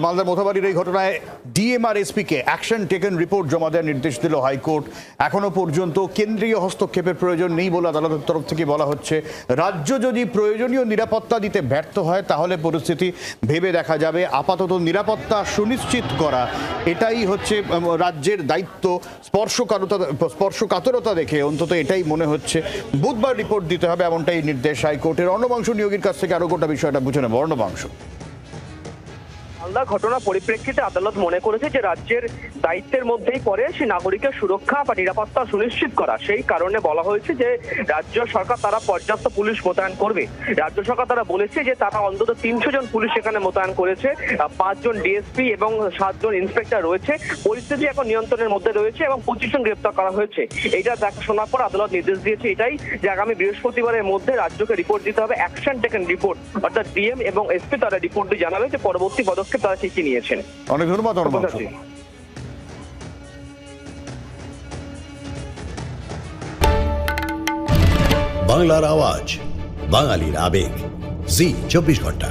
মালদার মোথাবাড়ির এই ঘটনায় ডিএম আর এসপিকে অ্যাকশন টেকেন রিপোর্ট জমা দেওয়ার নির্দেশ দিল হাইকোর্ট। এখনো পর্যন্ত কেন্দ্রীয় হস্তক্ষেপের প্রয়োজন নেই বলে আদালতের তরফ থেকে বলা হচ্ছে। রাজ্য যদি প্রয়োজনীয় নিরাপত্তা দিতে ব্যর্থ হয় তাহলে পরিস্থিতি ভেবে দেখা যাবে। আপাতত নিরাপত্তা সুনিশ্চিত করা এটাই হচ্ছে রাজ্যের দায়িত্ব। স্পর্শকাতরতা দেখে অন্তত এটাই মনে হচ্ছে বুধবার রিপোর্ট দিতে হবে, এমনটাই নির্দেশ হাইকোর্টের। অর্ণবাংশ নিয়োগীর কাছ থেকে আরো গোটা বিষয়টা বুঝে নেব। অর্ণবাংশ, মালদা ঘটনার পরিপ্রেক্ষিতে আদালত মনে করেছে যে রাজ্যের দায়িত্বের মধ্যেই পড়ে সে নাগরিকের সুরক্ষা বা নিরাপত্তা সুনিশ্চিত করা। সেই কারণে বলা হয়েছে যে রাজ্য সরকার তারা পর্যাপ্ত পুলিশ মোতায়েন করবে। রাজ্য সরকার তারা বলেছে যে তারা অন্তত 300 জন পুলিশ এখানে মোতায়েন করেছে, 5 জন ডিএসপি এবং 7 জন ইন্সপেক্টর রয়েছে। পরিস্থিতি এখন নিয়ন্ত্রণের মধ্যে রয়েছে এবং 25 জন গ্রেপ্তার করা হয়েছে। এটা দেখা শোনার পর আদালত নির্দেশ দিয়েছে এটাই যে আগামী বৃহস্পতিবারের মধ্যে রাজ্যকে রিপোর্ট দিতে হবে, অ্যাকশন টেকেন রিপোর্ট। অর্থাৎ ডিএম এবং এসপি তারা রিপোর্ট দিয়ে জানাবে যে পরবর্তী পদক্ষেপ তারা শিখে নিয়েছেন। অনেক ধন্যবাদ অর্ণবাংশ। বাংলার আওয়াজ, বাঙালির আবেগ, জি 24 ঘন্টা।